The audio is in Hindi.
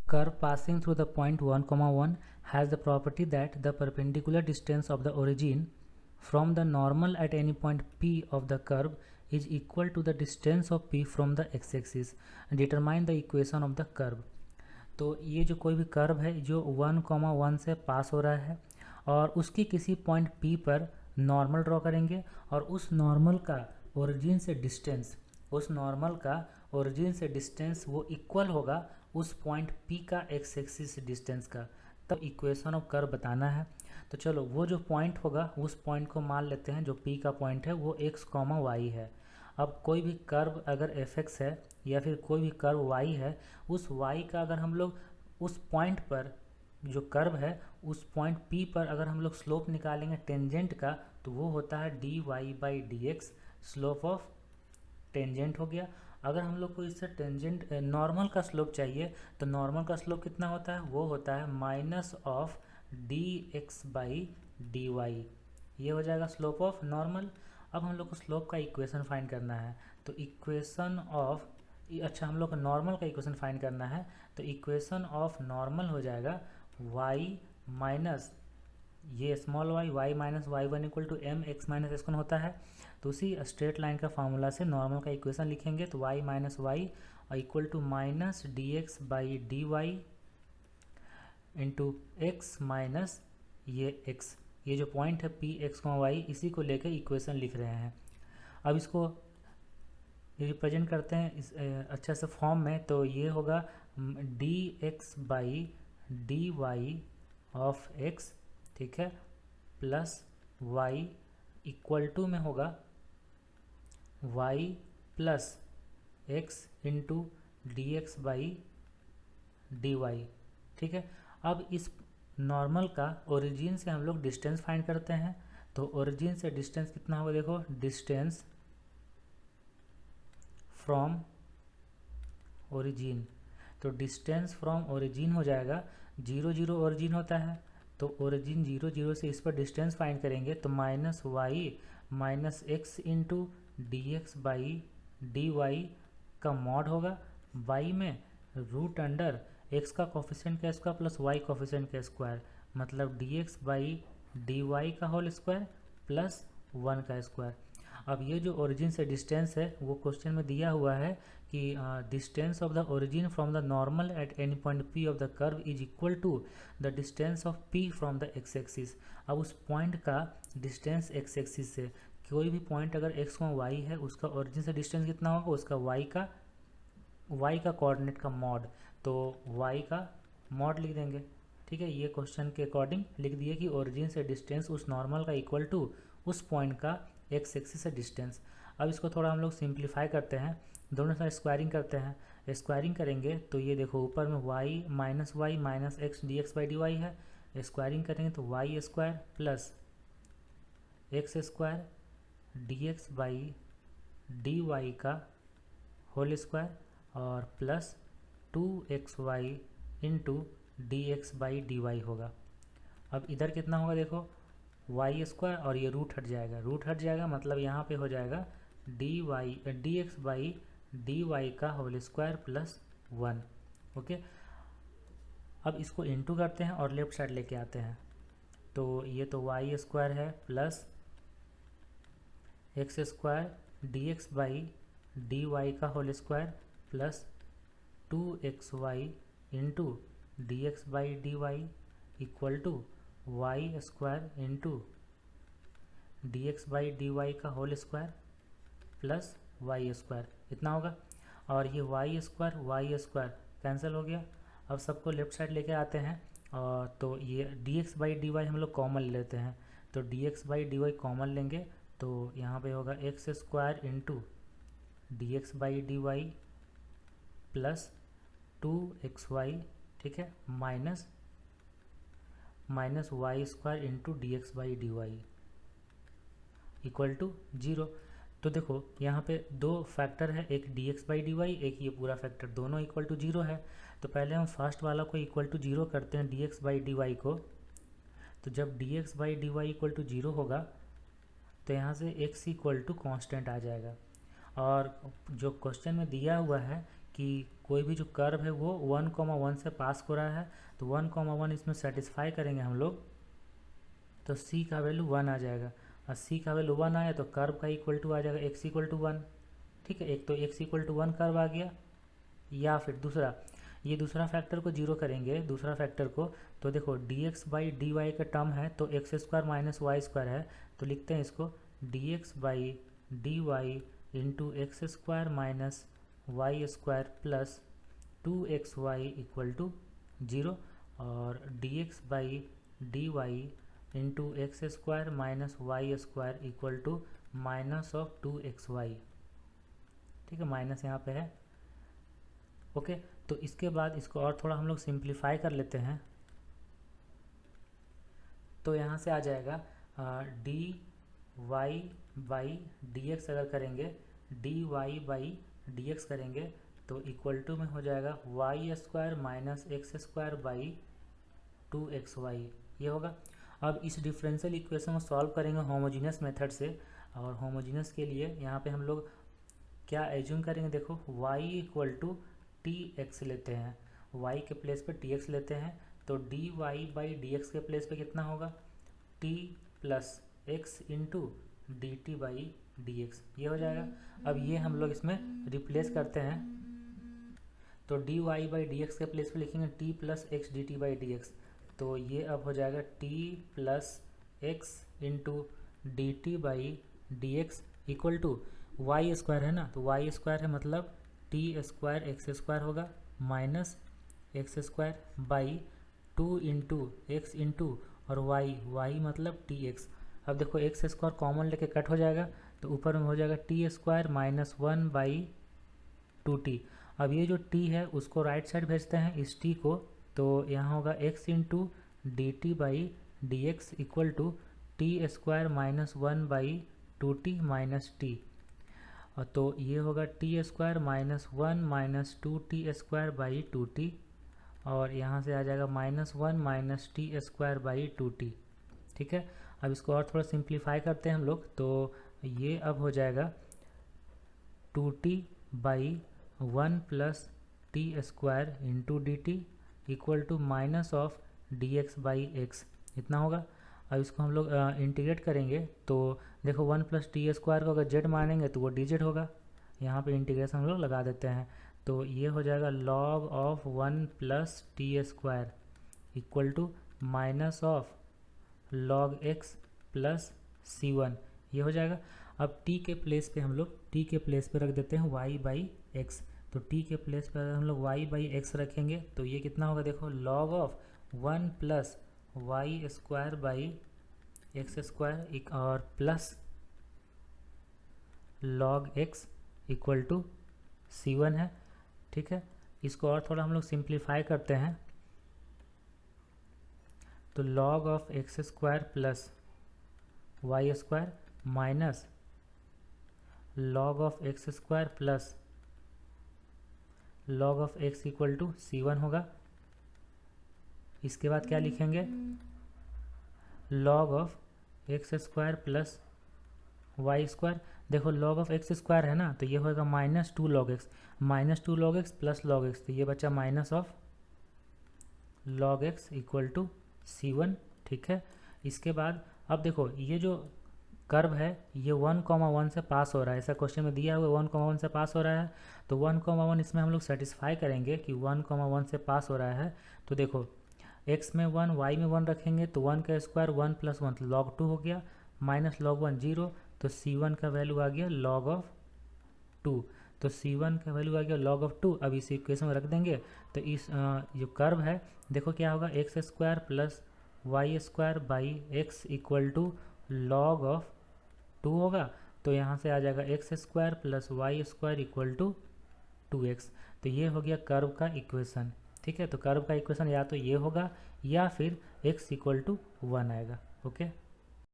Curve passing through the point 1, 1 has the property that the perpendicular distance of the origin from the normal at any point P of the curve is equal to the distance of P from the x-axis. Determine the equation of the curve. तो ये जो कोई भी कर्व है जो 1, 1 से पास हो रहा है और उसकी किसी पॉइंट P पर नॉर्मल ड्रॉ करेंगे और उस नॉर्मल का ओरिजिन से डिस्टेंस वो इक्वल होगा उस पॉइंट P का एक्स एक्सिस डिस्टेंस का। तब इक्वेशन ऑफ कर्व बताना है। तो चलो वो जो पॉइंट होगा उस पॉइंट को मान लेते हैं, जो P का पॉइंट है वो x, y है। अब कोई भी कर्व अगर fx है या फिर कोई भी कर्व y है, उस y का अगर हम लोग उस पॉइंट पर जो कर्व है उस पॉइंट P पर अगर हम लोग स्लोप निकालेंगे टेंजेंट का, तो वो होता है dy/dx, स्लोप ऑफ टेंजेंट हो गया। अगर हम लोग को इससे टेंजेंट नॉर्मल का स्लोप चाहिए तो नॉर्मल का स्लोप कितना होता है, वो होता है माइनस ऑफ dx/dy। ये हो जाएगा स्लोप ऑफ नॉर्मल। अब हम लोग को स्लोप का इक्वेशन फाइंड करना है, तो इक्वेशन ऑफ हम लोग को नॉर्मल का इक्वेशन फाइंड करना है, तो इक्वेशन ऑफ नॉर्मल हो जाएगा y माइनस ये small y minus y1 equal to m x minus x होता है। तो उसी स्ट्रेट लाइन का फार्मूला से नॉर्मल का इक्वेशन लिखेंगे, तो y minus y equal to minus dx/dy into x minus ये x। ये जो पॉइंट है P x, y इसी को लेकर इक्वेशन लिख रहे हैं। अब इसको रिप्रेजेंट करते हैं इस अच्छा से फॉर्म में, तो ये होगा dx/dy ऑफ x, ठीक है, प्लस y इक्वल टू में होगा y plus x into dx/dy, ठीक है। अब इस नॉर्मल का ओरिजिन से हम लोग डिस्टेंस फाइंड करते हैं, तो ओरिजिन से डिस्टेंस कितना होगा, देखो डिस्टेंस फ्रॉम ओरिजिन, तो डिस्टेंस फ्रॉम ओरिजिन हो जाएगा 0, 0 ओरिजिन होता है, तो ओरिजिन 0, 0 से इस पर डिस्टेंस फाइंड करेंगे, तो minus y minus x into dx/dy का मॉड होगा y में रूट अंडर x का कोफिशिएंट का स्क्वायर प्लस y कोफिशिएंट का स्क्वायर, मतलब dx/dy का होल स्क्वायर प्लस 1 का स्क्वायर। अब ये जो ओरिजिन से डिस्टेंस है वो क्वेश्चन में दिया हुआ है कि distance of the origin from the normal at any point P of the curve is equal to the distance of P from the x axis. अब उस पॉइंट का डिस्टेंस एक्स एक्सिस से, कोई भी पॉइंट अगर x, y है उसका ओरिजिन से डिस्टेंस कितना होगा, उसका y का कोऑर्डिनेट का मॉड, तो y का मॉड लिख देंगे, ठीक है। ये क्वेश्चन के अकॉर्डिंग लिख दिए कि ओरिजिन से डिस्टेंस उस नॉर्मल का इक्वल टू उस पॉइंट का एक्स एक्सिस से डिस्टेंस। अब इसको थोड़ा हम लोग सिंप्लीफाई करते हैं, दोनों साइड स्क्वायरिंग करते हैं। स्क्वायरिंग करेंगे तो ये देखो ऊपर में y माइनस एक्स dx/dy है, स्क्वायरिंग करेंगे तो y square plus x square dx/dy का होल स्क्वायर और प्लस 2xy इंटू dx/dy होगा। अब इधर कितना होगा, देखो y स्क्वायर और ये रूट हट जाएगा, मतलब यहाँ पे हो जाएगा dx/dy का होल स्क्वायर प्लस 1, ओके। अब इसको इंटू करते हैं और लेफ्ट साइड लेके आते हैं, तो ये तो y स्क्वायर है प्लस एक्स स्क्वायर dx/dy का whole square plus 2xy into dx/dy equal to y square into dx/dy का whole square plus y square, इतना होगा। और ये y स्क्वायर कैंसिल हो गया। अब सबको लेफ्ट साइड लेके आते हैं और तो ये dx/dy हम लोग कॉमन ले लेते हैं, तो dx/dy कॉमन लेंगे तो यहाँ पे होगा x square into dx/dy plus 2xy, ठीक है, minus y square into dx/dy equal to 0। तो देखो यहाँ पे दो फैक्टर है, एक dx/dy, एक ये पूरा फैक्टर, दोनों इक्वल टू 0 है। तो पहले हम फर्स्ट वाला को इक्वल टू 0 करते हैं dx/dy को, तो जब dx/dy इक्वल टू 0 होगा तो यहाँ से x इक्वल टू कॉन्स्टेंट आ जाएगा। और जो क्वेश्चन में दिया हुआ है कि कोई भी जो कर्व है वो 1,1 से पास हो रहा है, तो 1,1 इसमें सेटिस्फाई करेंगे हम लोग, तो c का वैल्यू 1 आ जाएगा। और c का वैल्यू 1 आया तो कर्व का इक्वल टू आ जाएगा x इक्वल टू 1। ठीक है, एक तो x इक्वल टू 1 कर्व आ गया, या फिर दूसरा, ये दूसरा फैक्टर को जीरो करेंगे, दूसरा फैक्टर को, तो देखो dx बाई डी वाई का टर्म है तो x square minus y square है, तो लिखते हैं इसको dx by d y into x square minus y square plus 2xy equal to 0, और dx by d y into x square minus y square equal to minus of 2xy। ठीक है, माइनस यहाँ पे है। ओके, तो इसके बाद इसको और थोड़ा हम लोग सिंप्लीफाई कर लेते हैं, तो यहाँ से आ जाएगा d y by d x, अगर करेंगे d y by d x करेंगे तो इक्वल टू में हो जाएगा y square minus x square by 2xy, ये होगा। अब इस डिफरेंशियल इक्वेशन को सॉल्व करेंगे होमोजीनियस मेथड से, और होमोजीनियस के लिए यहाँ पे हम लोग क्या एज्यूम करेंगे, देखो y equal to t x लेते हैं, y के प्लेस पे टी एक्स लेते हैं, तो d y by d x के प्लेस पे कितना होगा, t plus x into d t by d x, ये हो जाएगा। अब ये हम लोग इसमें रिप्लेस करते हैं, तो d y by d x के प्लेस पे लिखेंगे t plus x d t by d x, तो ये अब हो जाएगा t plus x into d t by d x equal to y square है ना, तो वाई स्क्वायर है मतलब टी स्क्वायर एक्स स्क्वायर होगा minus x square by 2 into x into और वाई मतलब टी एक्स। अब देखो एक्स स्क्वायर कॉमन लेके कट हो जाएगा, तो ऊपर में हो जाएगा T square minus 1 by 2t। अब ये जो t है उसको राइट साइड भेजते हैं इस t को, तो यहाँ होगा x into d t by d x equal to t square minus 1 by 2t minus t, तो ये होगा t square minus 1 minus 2t square by 2t, और यहाँ से आ जाएगा minus 1 minus t square by 2t। ठीक है, अब इसको और थोड़ा सिंप्लीफाई करते हैं हम लोग, तो ये अब हो जाएगा 2t by 1 plus t square into d t equal to minus of d x by x, इतना होगा। अब इसको हम लोग इंटीग्रेट करेंगे, तो देखो 1 प्लस टी स्क्वायर को अगर जेड मानेंगे तो वो डी जेड होगा, यहाँ पे इंटीग्रेशन हम लोग लगा देते हैं, तो ये हो जाएगा log of 1 plus t square equal to minus of log x plus c1, ये हो जाएगा। अब t के प्लेस पे हम लोग t के प्लेस पे रख देते हैं y बाई एक्स, तो t के प्लेस पे हम लोग y बाई एक्स रखेंगे तो ये कितना होगा, देखो log of 1 plus Y square by X square और plus log x equal to c1 है। ठीक है, इसको और थोड़ा हम लोग सिंप्लीफाई करते हैं, तो log of x square plus Y square minus log of x square plus log of x equal to c1 होगा। इसके बाद क्या लिखेंगे, log of x square plus Y square, देखो लॉग ऑफ एक्स स्क्वायर है ना, तो ये होगा minus 2 log x, minus 2 log x plus log x, तो ये बचा minus of log x equal to c1। ठीक है, इसके बाद अब देखो ये जो कर्व है ये 1,1 से पास हो रहा है, ऐसा क्वेश्चन में दिया हुआ 1,1 से पास हो रहा है, तो 1,1 इसमें हम लोग सेटिस्फाई करेंगे कि 1,1 से पास हो रहा है, तो देखो x में 1 y में 1 रखेंगे तो 1 का स्क्वायर 1 प्लस 1 लॉग 2 हो गया, माइनस लॉग 1 0, तो c1 का वैल्यू आ गया लॉग ऑफ 2, तो c1 का वैल्यू आ गया लॉग ऑफ 2। अब इस इक्वेशन में रख देंगे तो इस जो कर्व है देखो क्या होगा, x square plus Y square by x equal to log of 2 होगा, तो यहाँ से आ जाएगा x square plus Y square equal to 2x, तो ये हो गया कर्व का इक्वेशन। ठीक है, तो कर्व का इक्वेशन या तो ये होगा या फिर x इक्वल टू 1 आएगा। ओके।